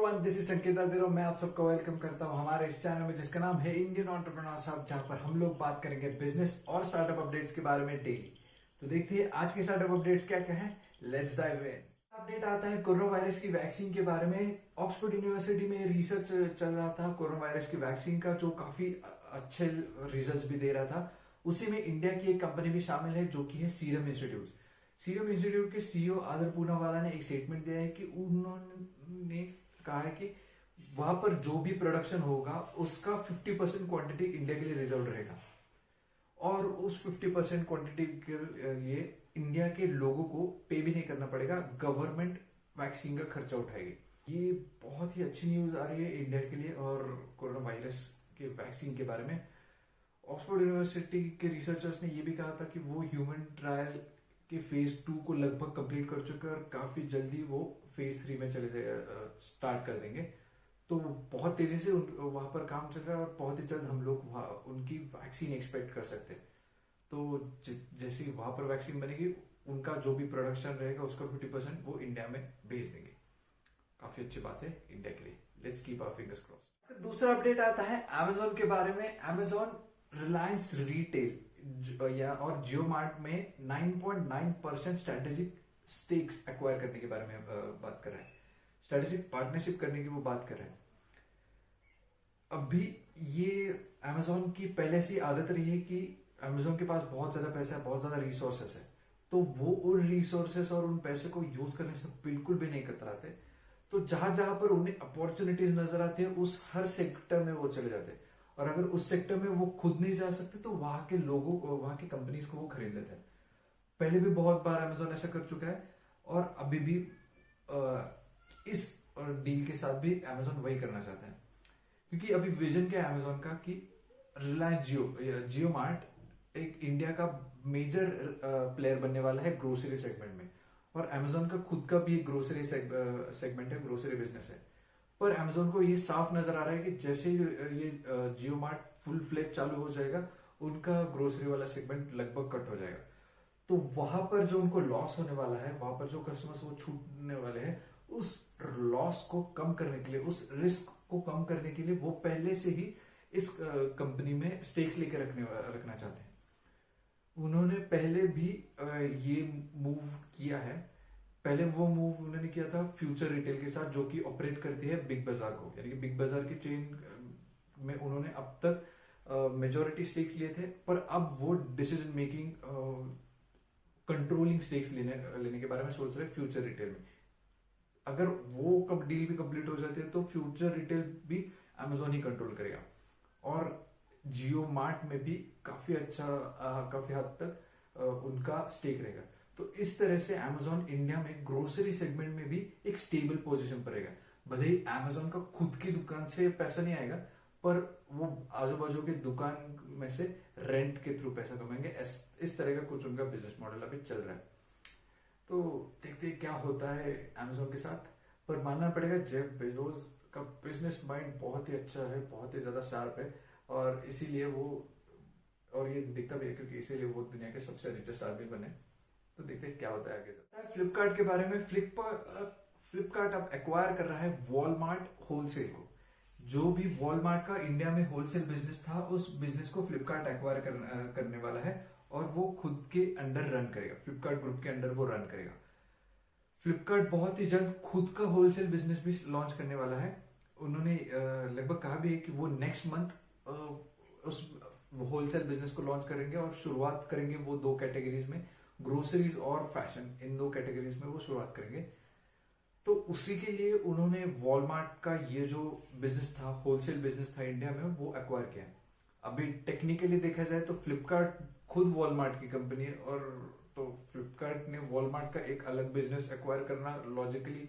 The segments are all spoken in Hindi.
एवरीवन, दिस इज संकेत दिरो। मैं आप सबको वेलकम करता हूं हमारे इस चैनल में जिसका नाम है इंडियन एंटरप्रेन्योर हब, जहां पर हम लोग बात करेंगे बिजनेस और स्टार्टअप अपडेट्स के बारे में डेली। तो देखते हैं आज के स्टार्टअप अपडेट्स क्या क्या है। Let's dive in. अपडेट आता है कोरोना वायरस की वैक्सीन के बारे में। ऑक्सफोर्ड यूनिवर्सिटी में रिसर्च चल रहा था कोरोना वायरस की वैक्सीन का, जो काफी अच्छे रिजल्ट्स भी दे रहा था। उसी में इंडिया की एक कंपनी भी शामिल है जो कि है सीरम इंस्टीट्यूट। सीरम इंस्टीट्यूट के सीईओ आदर पूनावाला ने एक स्टेटमेंट दिया है कि उन्होंने कहा है कि वहां पर जो भी प्रोडक्शन होगा उसका 50% क्वांटिटी इंडिया के लिए रिजर्व रहेगा और उस 50% क्वांटिटी के लिए इंडिया के लोगों को पे भी नहीं करना पड़ेगा, गवर्नमेंट वैक्सीन का खर्चा उठाएगी। ये बहुत ही अच्छी न्यूज आ रही है इंडिया के लिए और कोरोना वायरस के वैक्सीन के बारे में। ऑक्सफोर्ड यूनिवर्सिटी के रिसर्चर्स ने यह भी कहा था कि वो ह्यूमन ट्रायल के फेज 2 को लगभग कंप्लीट कर चुके हैं और काफी जल्दी वो फेज 3 में स्टार्ट कर देंगे। तो बहुत तेजी से वहां पर काम चल रहा है और बहुत ही जल्द हम लोग उनकी वैक्सीन एक्सपेक्ट कर सकते हैं। तो जैसे वहां पर वैक्सीन बनेगी, उनका जो भी प्रोडक्शन रहेगा उसका 50% वो इंडिया में भेज देंगे। काफी अच्छी बात है इंडिया के लिए। Let's keep our fingers crossed. दूसरा अपडेट आता है अमेजोन के बारे में। अमेजोन रिलायंस रिटेल और जियो मार्ट में 9.9% स्ट्रेटेजिक स्टेक्स एक्वायर करने के बारे में बात कर रहा है। स्ट्रेटेजिक पार्टनरशिप करने की वो बात कर रहे हैं। अभी ये अमेजोन की पहले से आदत रही है कि अमेजोन के पास बहुत ज्यादा पैसा है, बहुत ज्यादा रिसोर्सेस है, तो वो उन रिसोर्सेस और उन पैसे को यूज करने से बिल्कुल भी नहीं कतराते। तो जहां जहां पर उन्हें अपॉर्चुनिटीज नजर आती है उस हर सेक्टर में वो चले जाते हैं। और अगर उस सेक्टर में वो खुद नहीं जा सकते तो वहां के लोगों को, वहां की कंपनीज को वो खरीद लेते हैं। पहले भी बहुत बार अमेजोन ऐसा कर चुका है और अभी भी इस डील के साथ भी अमेजोन वही करना चाहता है। क्योंकि अभी विजन क्या है अमेजोन का कि रिलायंस जियो मार्ट एक इंडिया का मेजर प्लेयर बनने वाला है ग्रोसरी सेगमेंट में। और अमेजोन का खुद का भी एक ग्रोसरी सेगमेंट है, ग्रोसरी बिजनेस है। पर अमेजोन को ये साफ नजर आ रहा है कि जैसे ये जियो मार्ट फुल फ्लेज चालू हो जाएगा, उनका ग्रोसरी वाला सेगमेंट लगभग कट हो जाएगा। तो वहां पर जो उनको लॉस होने वाला है, वहां पर जो कस्टमर्स वो छूटने वाले हैं, उस लॉस को कम करने के लिए, उस रिस्क को कम करने के लिए वो पहले से ही इस कंपनी में स्टेक्स लेके रखना चाहते हैं। उन्होंने पहले भी ये मूव किया है। पहले वो मूव उन्होंने किया था फ्यूचर रिटेल के साथ, जो कि ऑपरेट करती है बिग बाजार को, यानी कि बिग बाजार की चेन में उन्होंने अब तक मेजोरिटी स्टेक्स लिए थे। पर अब वो डिसीजन मेकिंग, कंट्रोलिंग स्टेक्स लेने के बारे में सोच रहे फ्यूचर रिटेल में। अगर वो कब डील भी कंप्लीट हो जाती है तो फ्यूचर रिटेल भी अमेजोन ही कंट्रोल करेगा और जियो मार्ट में भी काफी हद तक उनका स्टेक रहेगा। तो इस तरह से अमेजोन इंडिया में ग्रोसरी सेगमेंट में भी एक स्टेबल पोजीशन पर रहेगा। भले ही अमेजोन का खुद की दुकान से पैसा नहीं आएगा, पर वो आजू बाजू के दुकान में से रेंट के थ्रू पैसा कमाएंगे। इस तरह का कुछ उनका बिजनेस मॉडल अभी चल रहा है। तो देखते क्या होता है अमेजोन के साथ। पर मानना पड़ेगा जेफ बेजोस का बिजनेस माइंड बहुत ही अच्छा है, बहुत ही ज्यादा शार्प है और इसीलिए वो, और ये दिखता भी है क्योंकि इसीलिए वो दुनिया के सबसे रिचेस्ट आदमी बने। तो देखते क्या होता है आगे। फ्लिपकार्ट के बारे में, फ्लिपकार्ट अब एक्वायर कर रहा है वॉलमार्ट होलसेल को। जो भी वॉलमार्ट का इंडिया में होलसेल बिजनेस था, उस बिजनेस को फ्लिपकार्ट एक्वायर करने वाला है और वो खुद के अंडर रन करेगा, फ्लिपकार्ट ग्रुप के अंडर वो रन करेगा। फ्लिपकार्ट बहुत ही जल्द खुद का होलसेल बिजनेस भी लॉन्च करने वाला है। उन्होंने लगभग कहा भी है कि वो नेक्स्ट मंथ उस होलसेल बिजनेस को लॉन्च करेंगे और शुरुआत करेंगे वो 2 कैटेगरीज में, ग्रोसरीज और फैशन, इन 2 कैटेगरीज में वो शुरुआत करेंगे। तो उसी के लिए उन्होंने वॉलमार्ट का ये जो बिजनेस था, होलसेल बिजनेस था इंडिया में, वो एक्वायर किया है। अभी टेक्निकली देखा जाए तो फ्लिपकार्ट खुद वॉलमार्ट की कंपनी है और तो फ्लिपकार्ट ने वॉलमार्ट का एक अलग बिजनेस एक्वायर करना लॉजिकली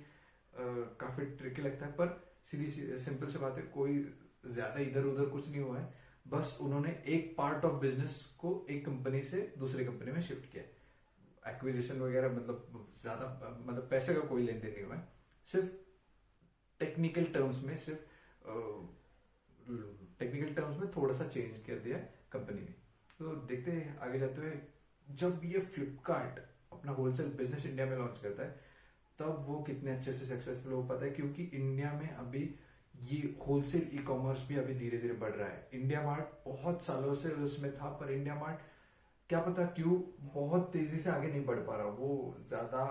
काफी ट्रिकी लगता है। पर सीधी सिंपल सी बात है, कोई ज्यादा इधर उधर कुछ नहीं हुआ है, बस उन्होंने एक पार्ट ऑफ बिजनेस को एक कंपनी से दूसरी कंपनी में शिफ्ट किया। एक्विजिशन वगैरह मतलब ज्यादा मतलब पैसे का कोई लेन देन नहीं हुआ है, सिर्फ टेक्निकल टर्म्स में थोड़ा सा चेंज कर दिया कंपनी ने। तो देखते हैं आगे जाते हुए, जब ये फ्लिपकार्ट अपना होलसेल बिजनेस इंडिया में लॉन्च करता है तब वो कितने अच्छे से सक्सेसफुल हो पाता है, क्योंकि इंडिया में अभी ये होलसेल ई कॉमर्स भी अभी धीरे धीरे बढ़ रहा है। इंडिया मार्ट बहुत सालों से उसमें था, पर इंडिया मार्ट क्या पता क्यों बहुत तेजी से आगे नहीं बढ़ पा रहा। वो ज्यादा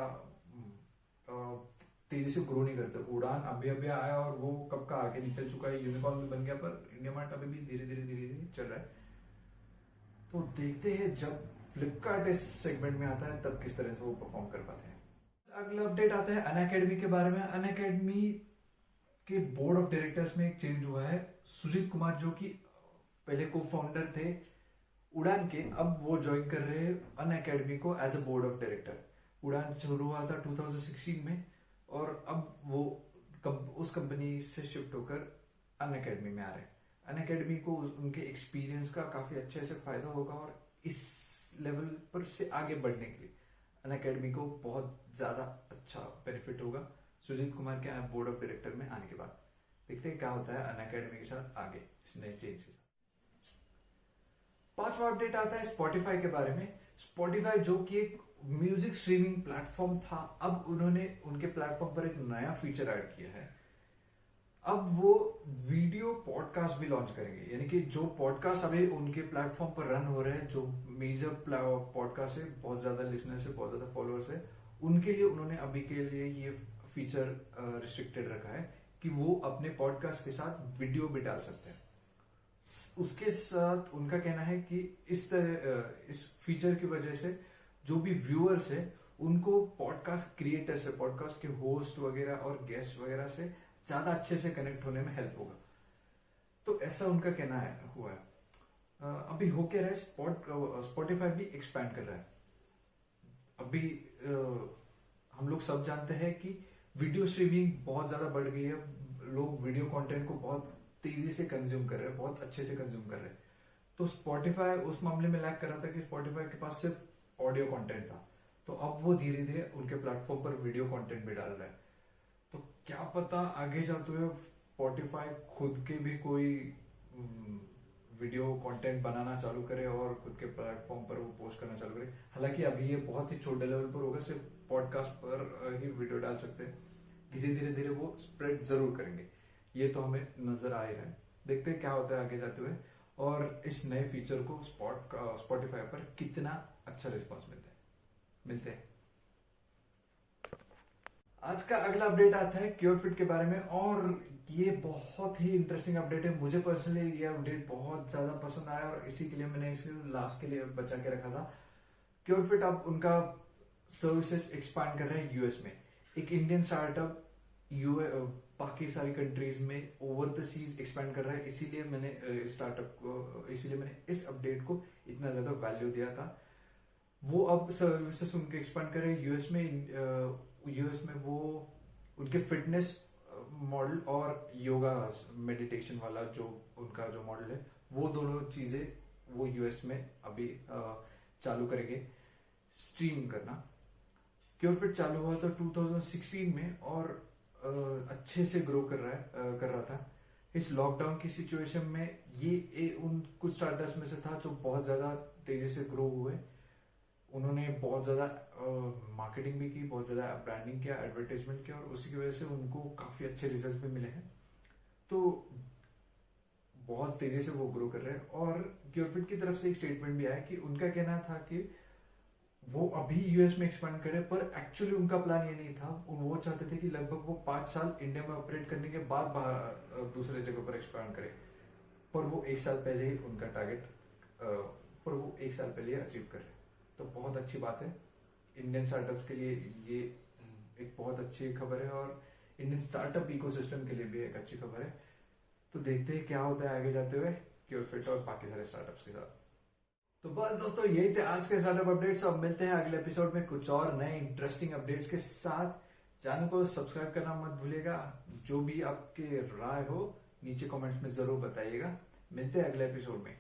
तेजी से ग्रो नहीं करते। उड़ान अभी अभी आया और वो कब का आगे निकल चुका है, यूनिकॉर्न भी बन गया, पर इंडिया मार्ट अभी भी धीरे धीरे चल रहा है। तो देखते हैं जब फ्लिपकार्ट इस सेगमेंट में आता है तब किस तरह से वो परफॉर्म कर पाते हैं। अगला अपडेट आता है अनअकैडमी के बारे में। अनअकैडमी के बोर्ड ऑफ डायरेक्टर्स में एक चेंज हुआ है। सुजीत कुमार जो कि पहले को फाउंडर थे उड़ान के, अब वो ज्वाइन कर रहे हैं अनअकैडमी को as a board of director. उड़ान शुरू हुआ था 2016 में और अब वो उस कंपनी से शिफ्ट होकर अनअकैडमी में आ रहे हैं। अनअकैडमी को उनके एक्सपीरियंस का काफी अच्छे से फायदा होगा और इस लेवल पर से आगे बढ़ने के लिए अनअकैडमी को बहुत ज्यादा अच्छा बेनिफिट होगा सुजीत कुमार के बोर्ड ऑफ डायरेक्टर में आने के बाद। देखते हैं क्या होता है अनअकैडमी के साथ आगे इस नए चेंज के साथ। पांचवा अपडेट आता है स्पॉटिफाई के बारे में। स्पॉटिफाई जो कि एक म्यूजिक स्ट्रीमिंग प्लेटफॉर्म था, अब उन्होंने उनके प्लेटफॉर्म पर एक नया फीचर ऐड किया है। अब वो वीडियो पॉडकास्ट भी लॉन्च करेंगे, यानी कि जो पॉडकास्ट अभी उनके प्लेटफॉर्म पर रन हो रहे हैं, जो मेजर पॉडकास्ट है, बहुत ज्यादा लिसनर्स है, बहुत ज्यादा फॉलोअर्स है, उनके लिए उन्होंने अभी के लिए ये फीचर रिस्ट्रिक्टेड रखा है कि वो अपने पॉडकास्ट के साथ वीडियो भी डाल सकते हैं। उसके साथ उनका कहना है कि इस फीचर की वजह से जो भी व्यूअर्स है उनको पॉडकास्ट क्रिएटर से, पॉडकास्ट के होस्ट वगैरह और गेस्ट वगैरह से ज्यादा अच्छे से कनेक्ट होने में हेल्प होगा। तो ऐसा उनका कहना हुआ है। अभी हो क्या रहा है, स्पॉटिफाई भी एक्सपैंड कर रहा है। अभी हम लोग सब जानते हैं कि वीडियो स्ट्रीमिंग बहुत ज्यादा बढ़ गई है। लोग वीडियो कंटेंट को बहुत तेजी से कंज्यूम कर रहे हैं, बहुत अच्छे से कंज्यूम कर रहे हैं। तो स्पॉटिफाई उस मामले में लैग कर रहा था कि स्पॉटिफाई के पास सिर्फ ऑडियो कंटेंट था, तो अब वो धीरे धीरे उनके प्लेटफॉर्म पर वीडियो कंटेंट भी डाल रहा है। तो क्या पता आगे जाते हुए स्पॉटिफाई खुद के भी कोई वीडियो कंटेंट बनाना चालू करे और खुद के प्लेटफॉर्म पर वो पोस्ट करना चालू करे। हालांकि अभी ये बहुत ही छोटे लेवल पर होगा, सिर्फ पॉडकास्ट पर ही वीडियो डाल सकते हैं। धीरे धीरे वो स्प्रेड जरूर करेंगे, ये तो हमें नजर आ रहा है। देखते हैं क्या होता है आगे जाते हुए और इस नए फीचर को स्पॉटिफाई पर कितना अच्छा रिस्पॉन्स मिलते हैं। आज का अगला अपडेट आता है क्योरफिट के बारे में और ये बहुत ही इंटरेस्टिंग अपडेट है। मुझे पर्सनली ये अपडेट बहुत ज्यादा पसंद आया और इसी के लिए मैंने इसे लास्ट के लिए बचा के रखा था। क्योरफिट अब उनका सर्विसेज एक्सपांड कर रहा है यूएस में। एक इंडियन स्टार्टअप बाकी सारी कंट्रीज में ओवर द सीज एक्सपेंड कर रहा है, इसीलिए मैंने इस अपडेट को इतना ज्यादा वैल्यू दिया था। वो अब सर्विसेज उनके एक्सपेंड कर रहे हैं यूएस में। वो उनके फिटनेस मॉडल और योगा मेडिटेशन वाला जो उनका जो मॉडल है, वो दोनों चीजें वो यूएस में अभी चालू करेंगे स्ट्रीम करना। क्योरफिट चालू हुआ था 2016 में और अच्छे से ग्रो कर रहा था। इस लॉकडाउन की सिचुएशन में ये उन कुछ स्टार्टअप्स में से था जो बहुत ज्यादा तेजी से ग्रो हुए। उन्होंने बहुत ज्यादा मार्केटिंग भी की, बहुत ज्यादा ब्रांडिंग किया, एडवर्टाइजमेंट किया और उसी की वजह से उनको काफी अच्छे रिजल्ट भी मिले हैं। तो बहुत तेजी से वो ग्रो कर रहे हैं और क्योरफिट की तरफ से एक स्टेटमेंट भी आया कि उनका कहना था कि वो अभी यूएस में एक्सपेंड करे, पर एक्चुअली उनका प्लान ये नहीं था। वो चाहते थे कि लगभग वो 5 साल इंडिया में ऑपरेट करने के बाद बाहर दूसरे जगह पर एक्सपेंड करे, पर वो 1 साल पहले ही उनका टारगेट अचीव कर रहे। तो बहुत अच्छी बात है इंडियन स्टार्टअप्स के लिए, ये एक बहुत अच्छी खबर है और इंडियन स्टार्टअप इकोसिस्टम के लिए भी एक अच्छी खबर है। तो देखते हैं क्या होता है आगे जाते हुए क्योरफिट और बाकी सारे स्टार्टअप्स के साथ। तो बस दोस्तों यही थे आज के स्टार्टअप अपडेट्स। अब मिलते हैं अगले एपिसोड में कुछ और नए इंटरेस्टिंग अपडेट्स के साथ। चैनल को सब्सक्राइब करना मत भूलिएगा। जो भी आपके राय हो नीचे कमेंट्स में जरूर बताइएगा। मिलते हैं अगले एपिसोड में।